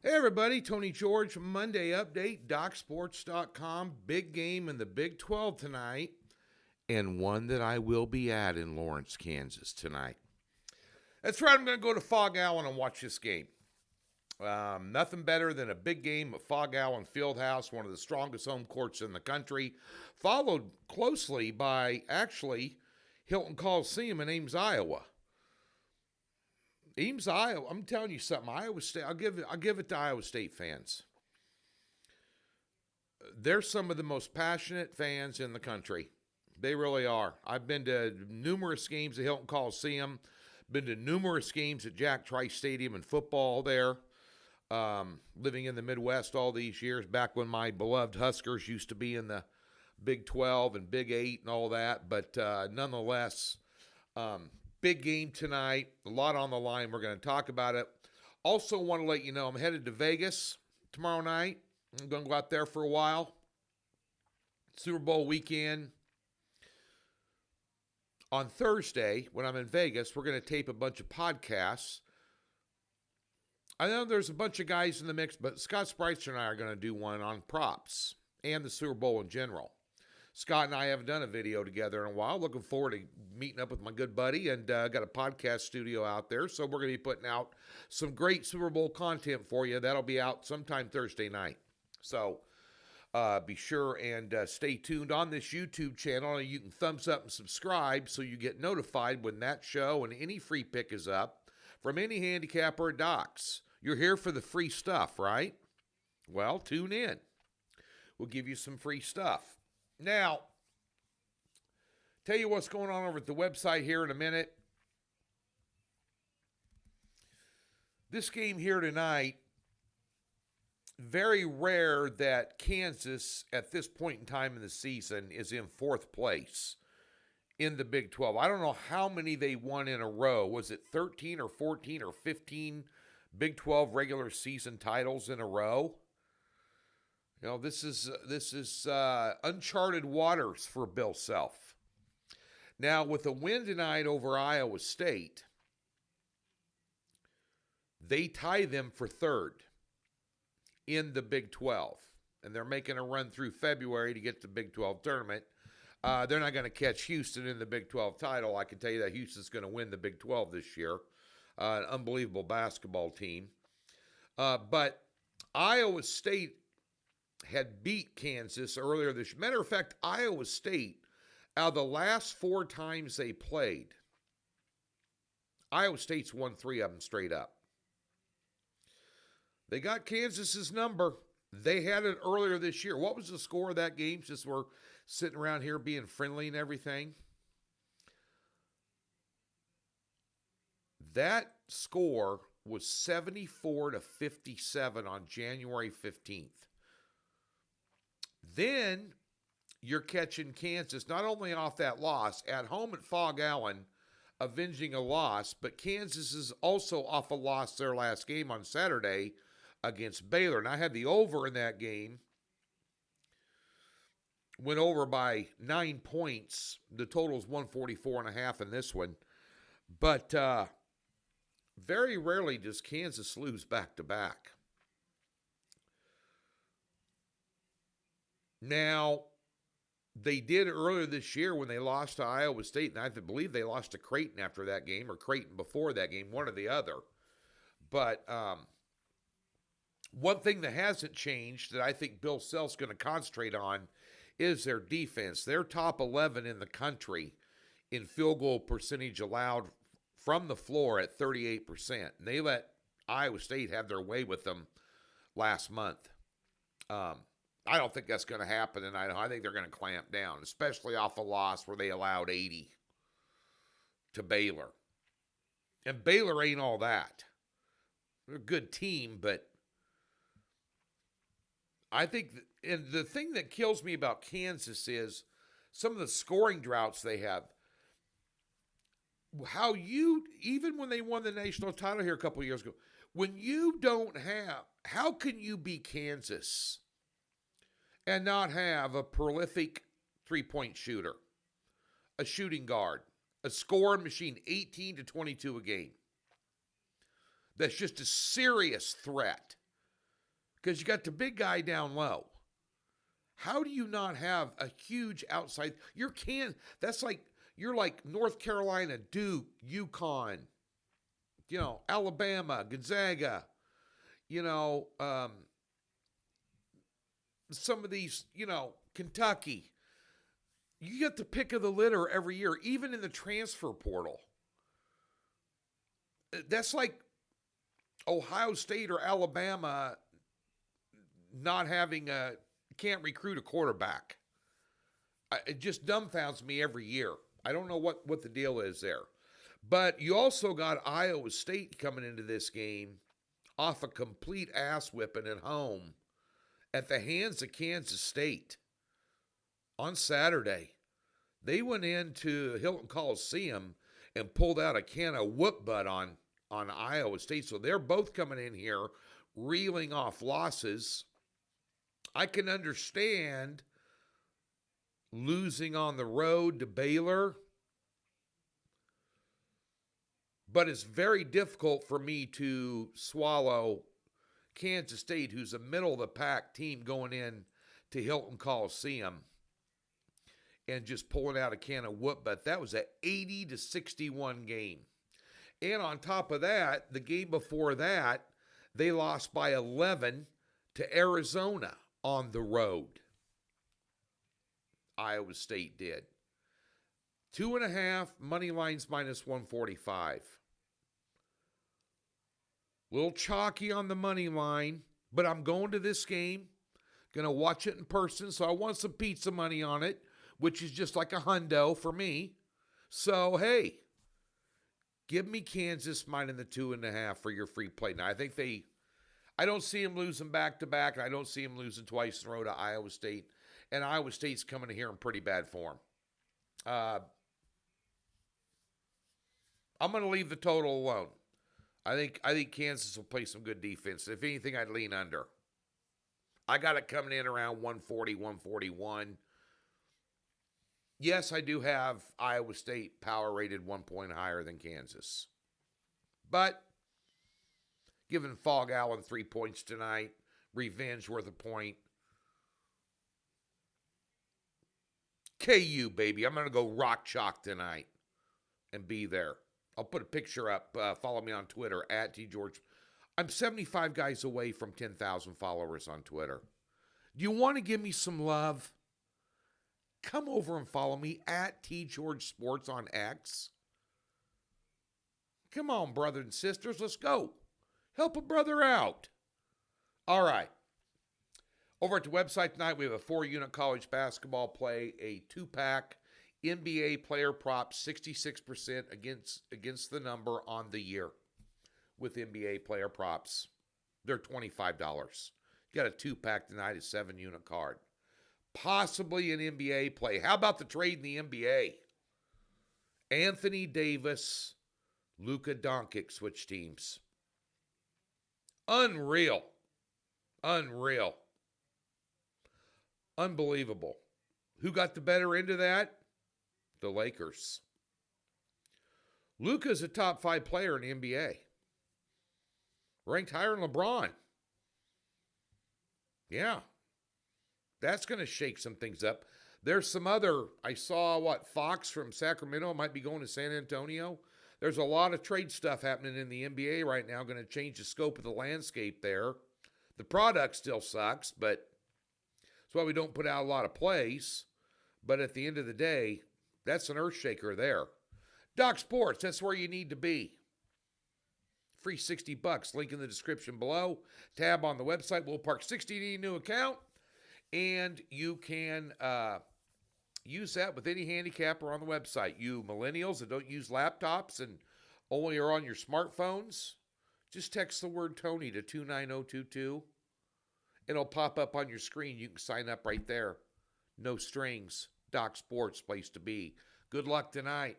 Hey everybody, Tony George, Monday Update, DocSports.com. Big game in the Big 12 tonight, and one that I will be at in Lawrence, Kansas tonight. That's right, I'm going to go to Phog Allen and watch this game. Nothing better than a big game at Phog Allen Fieldhouse, one of the strongest home courts in the country, followed closely by, actually, Hilton Coliseum in Ames, Iowa. Ames, Iowa. I'm telling you something. Iowa State. I'll give it to Iowa State fans. They're some of the most passionate fans in the country. They really are. I've been to numerous games at Hilton Coliseum. Been to numerous games at Jack Trice Stadium in football there. Living in the Midwest all these years, back when my beloved Huskers used to be in the Big 12 and Big 8 and all that. But nonetheless, big game tonight, a lot on the line. We're going to talk about it. Also want to let you know I'm headed to Vegas tomorrow night. I'm going to go out there for a while. Super Bowl weekend. On Thursday, when I'm in Vegas, we're going to tape a bunch of podcasts. I know there's a bunch of guys in the mix, but Scott Spreitzer and I are going to do one on props and the Super Bowl in general. Scott and I haven't done a video together in a while. Looking forward to meeting up with my good buddy, and got a podcast studio out there. So we're going to be putting out some great Super Bowl content for you. That'll be out sometime Thursday night. So be sure and stay tuned on this YouTube channel. You can thumbs up and subscribe so you get notified when that show and any free pick is up from any handicapper or docs. You're here for the free stuff, right? Well, tune in. We'll give you some free stuff. Now, tell you what's going on over at the website here in a minute. This game here tonight, very rare that Kansas at this point in time in the season is in fourth place in the Big 12. I don't know how many they won in a row. Was it 13 or 14 or 15 Big 12 regular season titles in a row? You know, this is uncharted waters for Bill Self. Now, with a win tonight over Iowa State, they tie them for third in the Big 12. And they're making a run through February to get to the Big 12 tournament. They're not going to catch Houston in the Big 12 title. I can tell you that Houston's going to win the Big 12 this year. An unbelievable basketball team. But Iowa State had beat Kansas earlier this year. Matter of fact, Iowa State, out of the last 4 times they played, Iowa State's won 3 of them straight up. They got Kansas's number. They had it earlier this year. What was the score of that game, since we're sitting around here being friendly and everything? That score was 74-57 on January 15th. Then you're catching Kansas not only off that loss, at home at Phog Allen, avenging a loss, but Kansas is also off a loss their last game on Saturday against Baylor. And I had the over in that game. Went over by 9 points. The total is 144.5 in this one. But very rarely does Kansas lose back-to-back. Now, they did earlier this year when they lost to Iowa State, and I believe they lost to Creighton after that game, or Creighton before that game, one or the other. But one thing that hasn't changed that I think Bill Self's going to concentrate on is their defense. They're top 11 in the country in field goal percentage allowed from the floor at 38%. And they let Iowa State have their way with them last month. I don't think that's going to happen tonight. I think they're going to clamp down, especially off a loss where they allowed 80 to Baylor. And Baylor ain't all that. They're a good team, but I think and the thing that kills me about Kansas is some of the scoring droughts they have. Even when they won the national title here a couple of years ago, when you don't have, how can you be Kansas and not have a prolific three-point shooter, a shooting guard, a scoring machine, 18 to 22 a game? That's just a serious threat because you got the big guy down low. How do you not have a huge outside? That's like, you're like North Carolina, Duke, UConn, Alabama, Gonzaga, some of these, Kentucky. You get the pick of the litter every year, even in the transfer portal. That's like Ohio State or Alabama not can't recruit a quarterback. It just dumbfounds me every year. I don't know what the deal is there. But you also got Iowa State coming into this game off a complete ass whipping at home at the hands of Kansas State on Saturday. They went into Hilton Coliseum and pulled out a can of whoop butt on Iowa State. So they're both coming in here reeling off losses. I can understand losing on the road to Baylor, but it's very difficult for me to swallow Kansas State, who's a middle-of-the-pack team going in to Hilton Coliseum and just pulling out a can of whoop butt. That was an 80-61 game. And on top of that, the game before that, they lost by 11 to Arizona on the road. Iowa State did. 2.5, money lines minus 145. Little chalky on the money line, but I'm going to this game. Going to watch it in person, so I want some pizza money on it, which is just like a hundo for me. So, hey, give me Kansas minus the 2.5 for your free play. Now, I don't see them losing back-to-back, and I don't see them losing twice in a row to Iowa State. And Iowa State's coming in here in pretty bad form. I'm going to leave the total alone. I think Kansas will play some good defense. If anything, I'd lean under. I got it coming in around 140, 141. Yes, I do have Iowa State power rated 1 point higher than Kansas. But giving Phog Allen 3 points tonight, revenge worth a point. KU, baby. I'm going to go rock chalk tonight and be there. I'll put a picture up. Follow me on Twitter, @TGeorge. I'm 75 guys away from 10,000 followers on Twitter. Do you want to give me some love? Come over and follow me, @TGeorgeSports on X. Come on, brothers and sisters. Let's go. Help a brother out. All right. Over at the website tonight, we have a 4-unit college basketball play, a 2-pack NBA player prop, 66% against the number on the year with NBA player props. They're $25. You got a 2-pack tonight, a 7-unit card. Possibly an NBA play. How about the trade in the NBA? Anthony Davis, Luka Doncic switch teams. Unreal. Unbelievable. Who got the better end of that? The Lakers. Luka's a top 5 player in the NBA. Ranked higher than LeBron. Yeah. That's going to shake some things up. There's some other, I saw Fox from Sacramento might be going to San Antonio. There's a lot of trade stuff happening in the NBA right now, going to change the scope of the landscape there. The product still sucks, but that's why we don't put out a lot of plays. But at the end of the day, that's an earth shaker there. Doc Sports, that's where you need to be. Free $60. Link in the description below. Tab on the website. We'll park 60 to your new account. And you can use that with any handicapper on the website. You millennials that don't use laptops and only are on your smartphones, just text the word Tony to 29022. It'll pop up on your screen. You can sign up right there. No strings. Doc Sports, place to be. Good luck tonight.